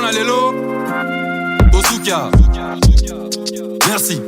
Tonalelo, Osuka. Merci.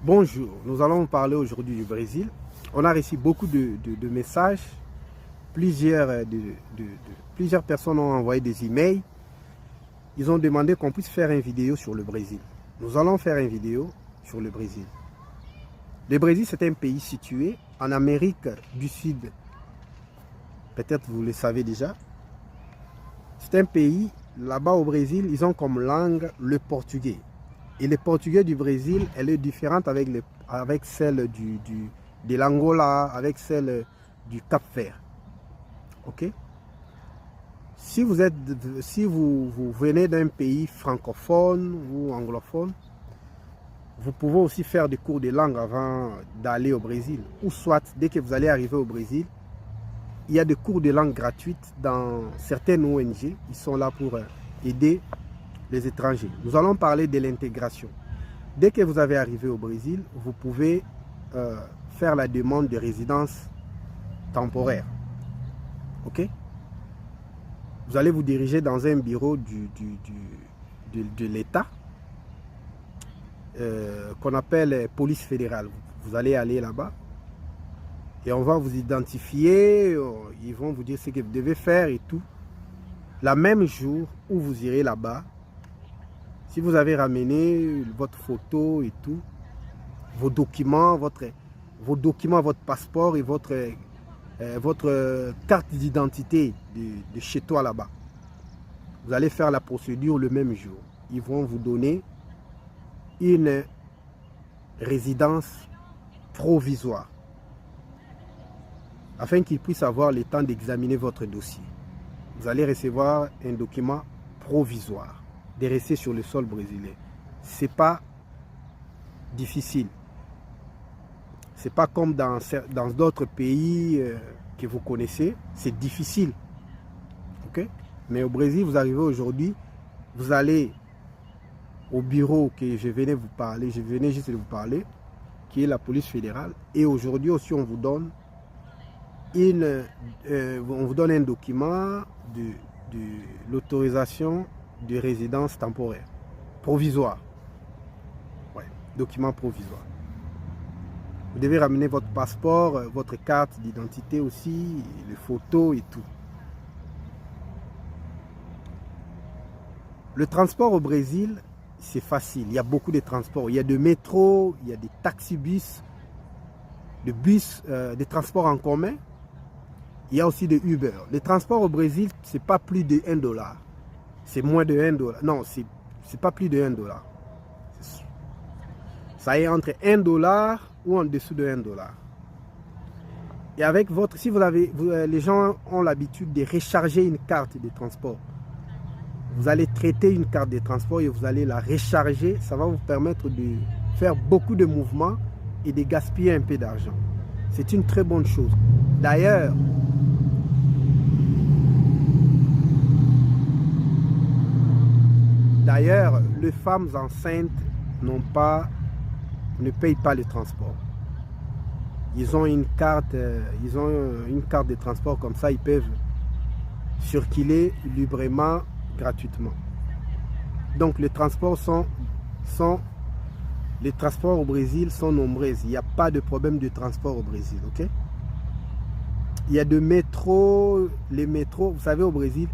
Bonjour, nous allons parler aujourd'hui du Brésil. On a reçu beaucoup de messages. Plusieurs personnes ont envoyé des emails. Ils ont demandé qu'on puisse faire une vidéo sur le Brésil. Nous allons faire une vidéo sur le Brésil. Le Brésil, c'est un pays situé en Amérique du Sud. Peut-être vous le savez déjà. C'est un pays, là-bas au Brésil, ils ont comme langue le portugais. Et le portugais du Brésil, elle est différente avec celle de l'Angola, avec celle du Cap-Vert. Ok? Si vous venez d'un pays francophone ou anglophone, vous pouvez aussi faire des cours de langue avant d'aller au Brésil. Ou soit, dès que vous allez arriver au Brésil, il y a des cours de langue gratuites dans certaines ONG. Ils sont là pour aider les étrangers. Nous allons parler de l'intégration. Dès que vous avez arrivé au Brésil, vous pouvez faire la demande de résidence temporaire. Ok? Vous allez vous diriger dans un bureau de l'État qu'on appelle police fédérale. Vous allez aller là-bas et on va vous identifier. Ils vont vous dire ce que vous devez faire et tout. La même jour où vous irez là-bas, si vous avez ramené votre photo et tout, vos documents, votre passeport et votre carte d'identité de chez toi là-bas, vous allez faire la procédure le même jour. Ils vont vous donner une résidence provisoire afin qu'ils puissent avoir le temps d'examiner votre dossier. Vous allez recevoir un document provisoire de rester sur le sol brésilien. C'est pas difficile. C'est pas comme dans d'autres pays que vous connaissez. C'est difficile. Ok? Mais au Brésil, vous arrivez aujourd'hui, vous allez au bureau que je venais juste de vous parler, qui est la police fédérale. Et aujourd'hui aussi, on vous donne un document de l'autorisation de résidence temporaire, provisoire. Ouais, document provisoire. Vous devez ramener votre passeport, votre carte d'identité aussi, les photos et tout. Le transport au Brésil, c'est facile. Il y a beaucoup de transports. Il y a de métro, il y a des taxibus, des transports en commun. Il y a aussi des Uber. Les transports au Brésil, c'est pas plus de $1. C'est moins de $1. Non, c'est pas plus de $1. Ça est entre $1 ou en dessous de $1. Et avec si vous avez, les gens ont l'habitude de recharger une carte de transport. Vous allez traiter une carte de transport et vous allez la recharger. Ça va vous permettre de faire beaucoup de mouvements et de gaspiller un peu d'argent. C'est une très bonne chose. D'ailleurs, les femmes enceintes ne payent pas le transport. Ils ont une carte de transport comme ça, ils peuvent circuler librement, gratuitement. Donc les transports au Brésil sont nombreux. Il n'y a pas de problème de transport au Brésil, ok? Il y a de métro, les métros, vous savez au Brésil,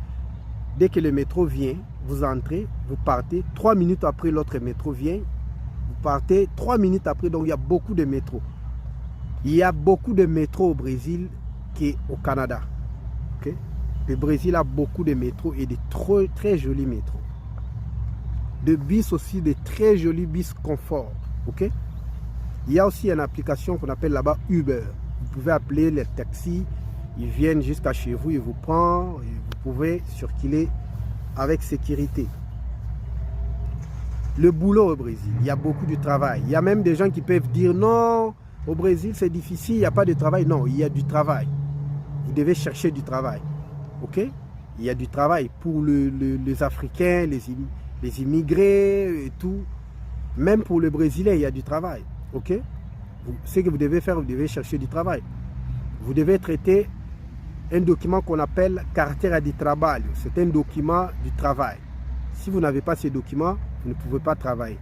dès que le métro vient, vous entrez, vous partez, 3 minutes après l'autre métro vient, vous partez, 3 minutes après, donc il y a beaucoup de métros. Il y a beaucoup de métros au Brésil qu'au Canada. Okay? Le Brésil a beaucoup de métros et de très jolis métros. De bus aussi, de très jolis bus confort. Okay? Il y a aussi une application qu'on appelle là-bas Uber. Vous pouvez appeler les taxis, ils viennent jusqu'à chez vous, ils vous prennent, et vous pouvez circuler avec sécurité. Le boulot au Brésil, il y a beaucoup de travail. Il y a même des gens qui peuvent dire non, au Brésil, c'est difficile, il n'y a pas de travail. Non, il y a du travail. Vous devez chercher du travail. OK? Il y a du travail pour les Africains, les immigrés et tout. Même pour les Brésiliens, il y a du travail. OK? Ce que vous devez faire, vous devez chercher du travail. Vous devez traiter un document qu'on appelle carteira de trabalho. C'est un document du travail. Si vous n'avez pas ces documents, vous ne pouvez pas travailler.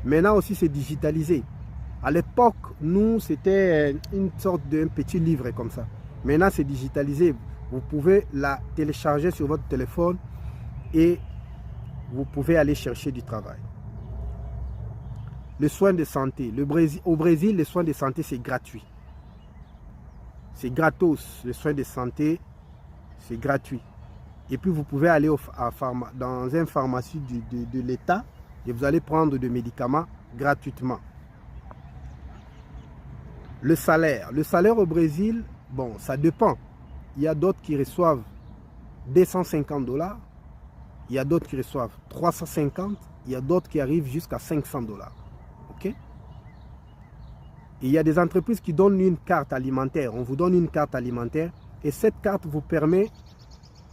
Maintenant aussi, c'est digitalisé. À l'époque, nous, c'était une sorte d'un petit livre comme ça. Maintenant, c'est digitalisé. Vous pouvez la télécharger sur votre téléphone et vous pouvez aller chercher du travail. Les soins de santé. Au Brésil, les soins de santé, c'est gratuit. C'est gratos. Les soins de santé, c'est gratuit. Et puis, vous pouvez aller dans une pharmacie de l'État et vous allez prendre des médicaments gratuitement. Le salaire. Le salaire au Brésil, bon, ça dépend. Il y a d'autres qui reçoivent 250 $. Il y a d'autres qui reçoivent 350. Il y a d'autres qui arrivent jusqu'à 500 $. OK? Et il y a des entreprises qui donnent une carte alimentaire. On vous donne une carte alimentaire et cette carte vous permet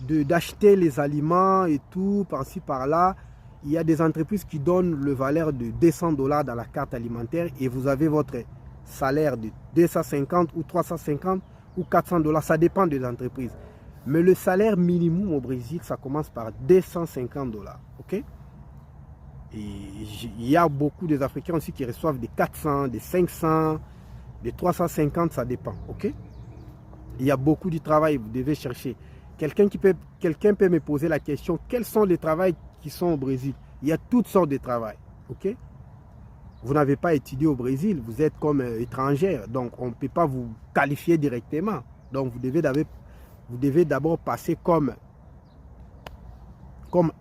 d'acheter les aliments et tout, par-ci, par-là. Il y a des entreprises qui donnent le valeur de 200 $ dans la carte alimentaire et vous avez votre salaire de 250 ou 350 ou 400 $. Ça dépend des entreprises. Mais le salaire minimum au Brésil, ça commence par 250 $. OK? Et il y a beaucoup des Africains aussi qui reçoivent des 400, des 500, des 350, ça dépend. OK? Il y a beaucoup de travail, vous devez chercher. Quelqu'un peut me poser la question, quels sont les travails qui sont au Brésil? Il y a toutes sortes de travail. OK? Vous n'avez pas étudié au Brésil, vous êtes comme étrangère, donc on ne peut pas vous qualifier directement. Donc vous devez d'abord passer comme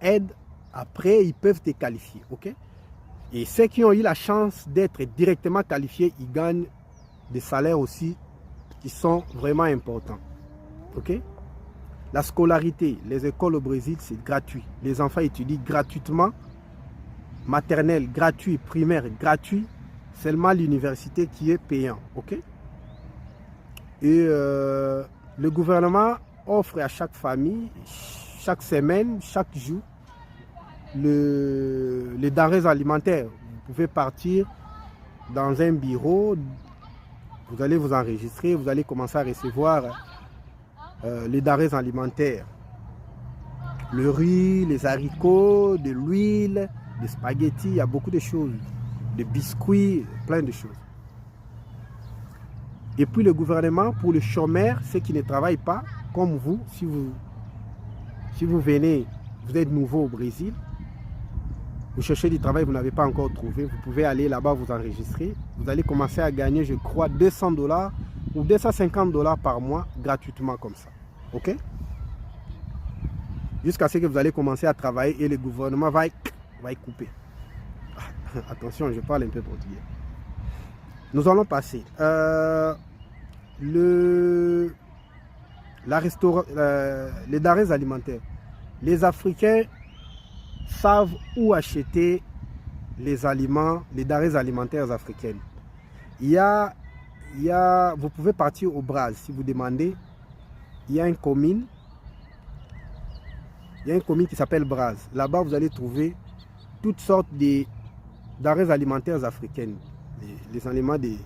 aide, après ils peuvent te qualifier. OK? Et ceux qui ont eu la chance d'être directement qualifiés, ils gagnent des salaires aussi qui sont vraiment importants. OK? La scolarité, les écoles au Brésil, c'est gratuit. Les enfants étudient gratuitement. Maternelle, gratuit. Primaire, gratuit. Seulement l'université qui est payant. OK? Et le gouvernement offre à chaque famille, chaque semaine, chaque jour, les denrées alimentaires. Vous pouvez partir dans un bureau, vous allez vous enregistrer, vous allez commencer à recevoir les denrées alimentaires. Le riz, les haricots, de l'huile, des spaghettis, il y a beaucoup de choses. Des biscuits, plein de choses. Et puis le gouvernement, pour les chômeurs, ceux qui ne travaillent pas, comme vous, si vous venez, vous êtes nouveau au Brésil, vous cherchez du travail, vous n'avez pas encore trouvé, vous pouvez aller là-bas vous enregistrer. Vous allez commencer à gagner, je crois, 200 $ ou 250 $ par mois gratuitement comme ça. OK? Jusqu'à ce que vous allez commencer à travailler et le gouvernement va y couper. Attention, je parle un peu portugais. Nous allons passer. Les denrées alimentaires. Les Africains savent où acheter les aliments, les denrées alimentaires africaines. Vous pouvez partir au Braz si vous demandez. Il y a une commune qui s'appelle Braz. Là-bas, vous allez trouver toutes sortes de denrées alimentaires africaines. Les aliments des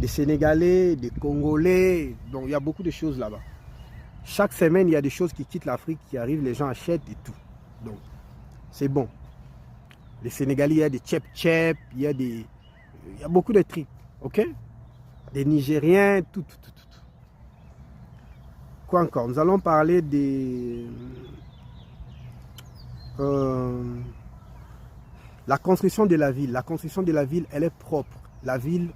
Sénégalais, des Congolais. Donc, il y a beaucoup de choses là-bas. Chaque semaine, il y a des choses qui quittent l'Afrique, qui arrivent, les gens achètent et tout. Donc, c'est bon. Les Sénégalais, il y a des tchep-tchep, il y a beaucoup de trucs. OK? Des Nigériens, tout. Quoi encore? Nous allons parler la construction de la ville. La construction de la ville, elle est propre. La ville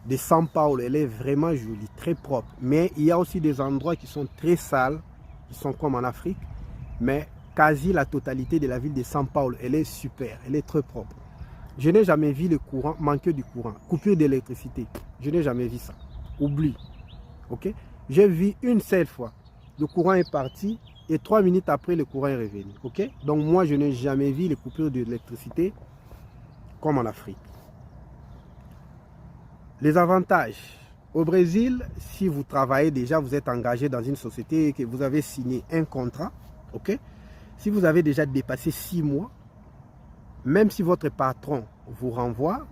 de São Paulo, elle est vraiment jolie, très propre. Mais il y a aussi des endroits qui sont très sales, qui sont comme en Afrique. Mais quasi la totalité de la ville de São Paulo, elle est super, elle est très propre. Je n'ai jamais vu le courant, manquer du courant, coupure d'électricité. Je n'ai jamais vu ça. Oublie. OK? J'ai vu une seule fois. Le courant est parti et 3 minutes après, le courant est revenu. OK? Donc moi, je n'ai jamais vu les coupures d'électricité comme en Afrique. Les avantages. Au Brésil, si vous travaillez déjà, vous êtes engagé dans une société et que vous avez signé un contrat, ok? Si vous avez déjà dépassé 6 mois, même si votre patron vous renvoie,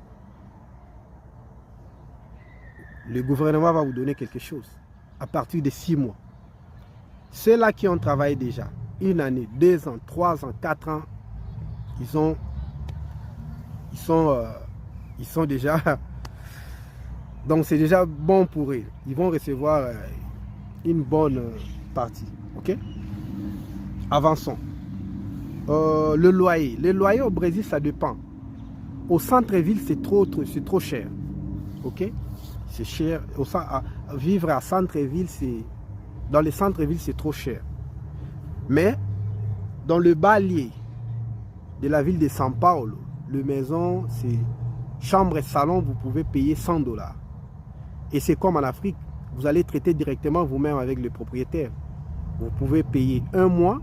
le gouvernement va vous donner quelque chose à partir de 6 mois. Ceux-là qui ont travaillé déjà 1 année, 2 ans, 3 ans, 4 ans, ils sont déjà... Donc c'est déjà bon pour eux. Ils vont recevoir une bonne partie. Ok? Avançons. Le loyer. Le loyer au Brésil, ça dépend. Au centre-ville, c'est trop cher. Ok? C'est cher. Vivre à centre-ville, dans les centres-villes, c'est trop cher. Mais dans le banlieue de la ville de São Paulo, le maison, c'est chambre et salon, vous pouvez payer $100. Et c'est comme en Afrique, vous allez traiter directement vous-même avec le propriétaire. Vous pouvez payer 1 mois,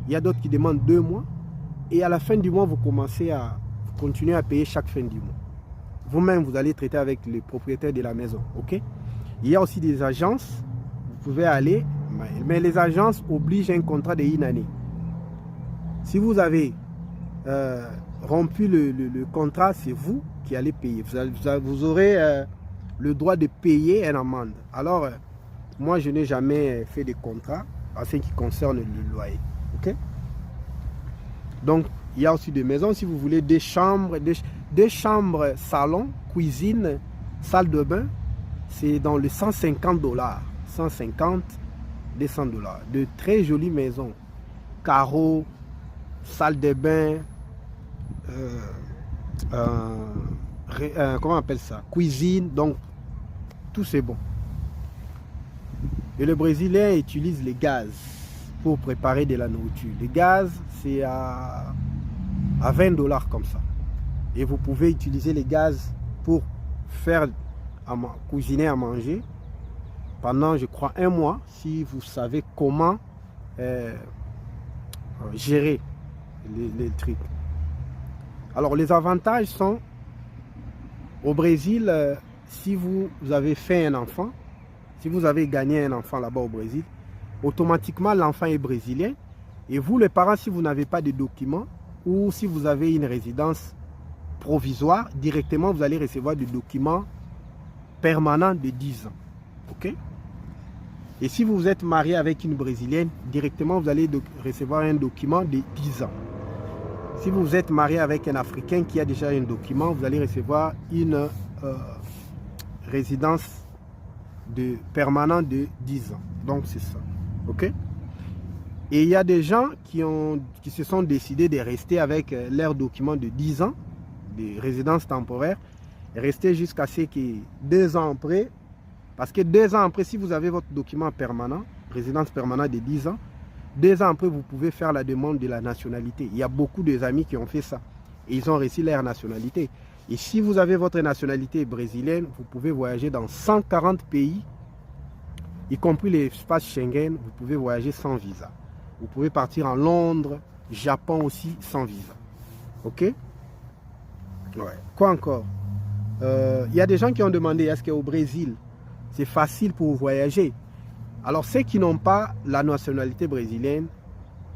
il y a d'autres qui demandent 2 mois, et à la fin du mois, vous continuez à payer chaque fin du mois. Vous-même, vous allez traiter avec le propriétaire de la maison. Ok? Il y a aussi des agences, vous pouvez aller, mais les agences obligent un contrat de 1 année. Si vous avez rompu le contrat, c'est vous qui allez payer. Vous aurez le droit de payer une amende. Alors, moi, je n'ai jamais fait de contrat en ce qui concerne le loyer. Ok? Donc, il y a aussi des maisons, si vous voulez, des chambres, salon, cuisine, salle de bain, c'est dans les $150. 150, $200. De très jolies maisons. Carreaux, salle de bain, comment on appelle ça? Cuisine, donc tout c'est bon. Et le Brésilien utilise les gaz pour préparer de la nourriture. Le gaz, c'est à $20 comme ça. Et vous pouvez utiliser les gaz pour cuisiner à manger pendant, je crois, 1 mois, si vous savez comment gérer les trucs. Alors, les avantages sont, au Brésil, si vous avez fait un enfant, si vous avez gagné un enfant là-bas au Brésil, automatiquement, l'enfant est brésilien. Et vous, les parents, si vous n'avez pas de documents ou si vous avez une résidence provisoire, directement, vous allez recevoir des documents permanents de 10 ans. OK? Et si vous êtes marié avec une Brésilienne, directement, vous allez recevoir un document de 10 ans. Si vous êtes marié avec un Africain qui a déjà un document, vous allez recevoir une résidence permanente de 10 ans. Donc, c'est ça. OK? Et il y a des gens qui se sont décidés de rester avec leur document de 10 ans, de résidence temporaire, et rester jusqu'à ce que 2 ans après, parce que 2 ans après, si vous avez votre document permanent, résidence permanente de 10 ans, 2 ans après, vous pouvez faire la demande de la nationalité. Il y a beaucoup d'amis qui ont fait ça. Et ils ont reçu leur nationalité. Et si vous avez votre nationalité brésilienne, vous pouvez voyager dans 140 pays, y compris l'espace Schengen, vous pouvez voyager sans visa. Vous pouvez partir en Londres, Japon aussi, sans visa. OK? Ouais. Quoi encore? Il y a des gens qui ont demandé, est-ce qu'au Brésil, c'est facile pour voyager? Alors, ceux qui n'ont pas la nationalité brésilienne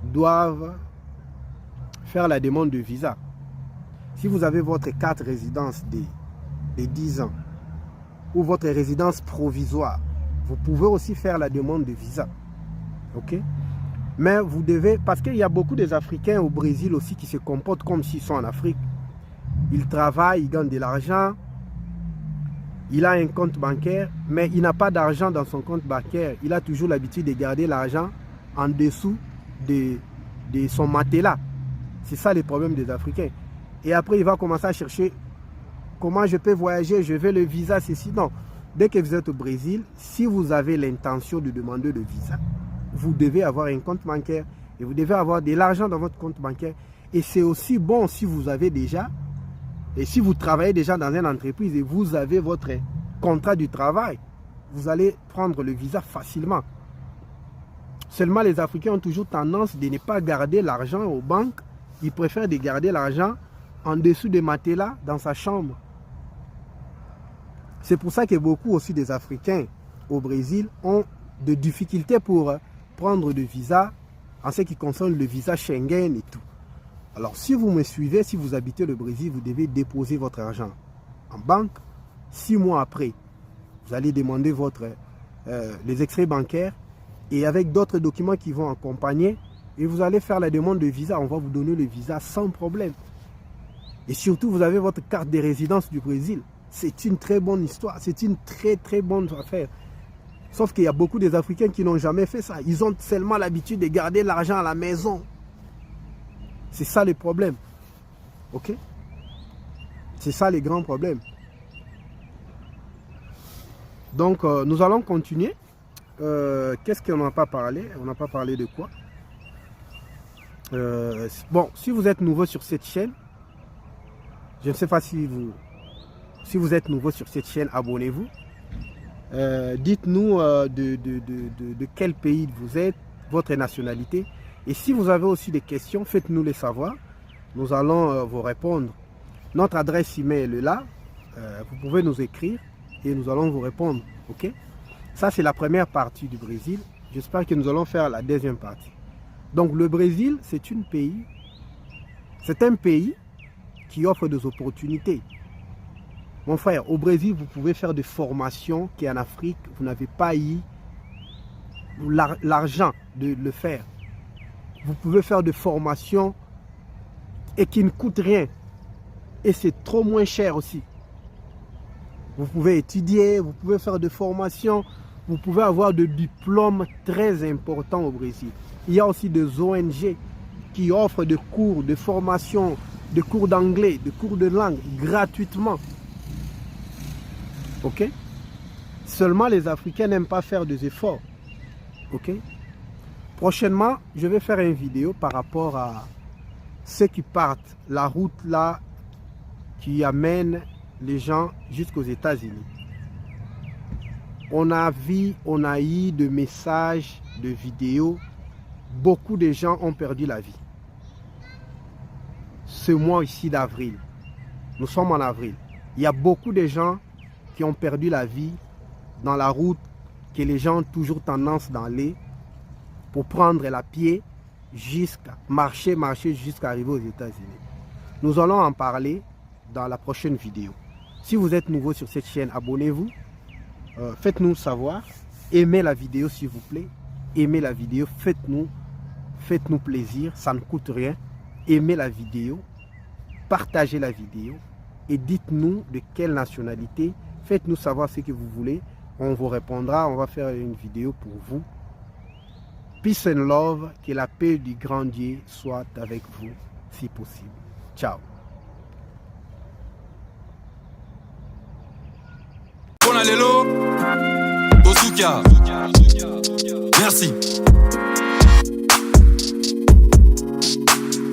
doivent faire la demande de visa. Si vous avez votre carte résidence de 10 ans ou votre résidence provisoire, vous pouvez aussi faire la demande de visa. OK? Mais vous devez, parce qu'il y a beaucoup d'Africains au Brésil aussi qui se comportent comme s'ils sont en Afrique. Ils travaillent, ils gagnent de l'argent, il a un compte bancaire, mais il n'a pas d'argent dans son compte bancaire. Il a toujours l'habitude de garder l'argent en dessous de son matelas. C'est ça le problème des Africains. Et après, il va commencer à chercher comment je peux voyager, je veux le visa, ceci. Non. Dès que vous êtes au Brésil, si vous avez l'intention de demander le visa, vous devez avoir un compte bancaire et vous devez avoir de l'argent dans votre compte bancaire. Et c'est aussi bon si vous avez déjà, et si vous travaillez déjà dans une entreprise et vous avez votre contrat du travail, vous allez prendre le visa facilement. Seulement, les Africains ont toujours tendance de ne pas garder l'argent aux banques. Ils préfèrent de garder l'argent en dessous des matelas dans sa chambre. C'est pour ça que beaucoup aussi des Africains au Brésil ont de difficultés pour prendre de visa en ce qui concerne le visa Schengen et tout. Alors, si vous me suivez, si vous habitez le Brésil, vous devez déposer votre argent en banque. 6 mois après, vous allez demander les extraits bancaires et avec d'autres documents qui vont accompagner et vous allez faire la demande de visa. On va vous donner le visa sans problème. Et surtout, vous avez votre carte de résidence du Brésil. C'est une très bonne histoire. C'est une très bonne affaire. Sauf qu'il y a beaucoup des Africains qui n'ont jamais fait ça. Ils ont seulement l'habitude de garder l'argent à la maison. C'est ça le problème. Ok? C'est ça les grands problèmes. Donc, nous allons continuer. Qu'est-ce qu'on n'a pas parlé? On n'a pas parlé de quoi? Bon, si vous êtes nouveau sur cette chaîne, je ne sais pas si vous êtes nouveau sur cette chaîne, abonnez-vous. Dites-nous de quel pays vous êtes, votre nationalité. Et si vous avez aussi des questions, faites-nous les savoir. Nous allons vous répondre. Notre adresse email est là. Vous pouvez nous écrire et nous allons vous répondre. Ok? Ça, c'est la première partie du Brésil. J'espère que nous allons faire la deuxième partie. Donc, le Brésil, c'est un pays qui offre des opportunités. Mon frère, au Brésil, vous pouvez faire des formations qu'en Afrique, vous n'avez pas eu l'argent de le faire. Vous pouvez faire des formations et qui ne coûtent rien. Et c'est trop moins cher aussi. Vous pouvez étudier, vous pouvez faire des formations, vous pouvez avoir des diplômes très importants au Brésil. Il y a aussi des ONG qui offrent des cours de formation, des cours d'anglais, des cours de langue gratuitement. Ok? Seulement les Africains n'aiment pas faire des efforts. Ok? Prochainement, je vais faire une vidéo par rapport à ceux qui partent, la route là qui amène les gens jusqu'aux États-Unis. On a eu des messages, de vidéos. Beaucoup de gens ont perdu la vie. Ce mois ici d'avril, nous sommes en avril. Il y a beaucoup de gens qui ont perdu la vie dans la route que les gens ont toujours tendance d'aller pour prendre la pied jusqu'à marcher jusqu'à arriver aux États-Unis. Nous allons en parler dans la prochaine vidéo. Si vous êtes nouveau sur cette chaîne, abonnez-vous. Faites-nous savoir. Aimez la vidéo s'il vous plaît. Aimez la vidéo. Faites-nous plaisir. Ça ne coûte rien. Aimez la vidéo. Partagez la vidéo. Et dites-nous de quelle nationalité. Faites-nous savoir ce que vous voulez. On vous répondra. On va faire une vidéo pour vous. Peace and love. Que la paix du grand Dieu soit avec vous si possible. Ciao. Bonalelo, Osuka, merci.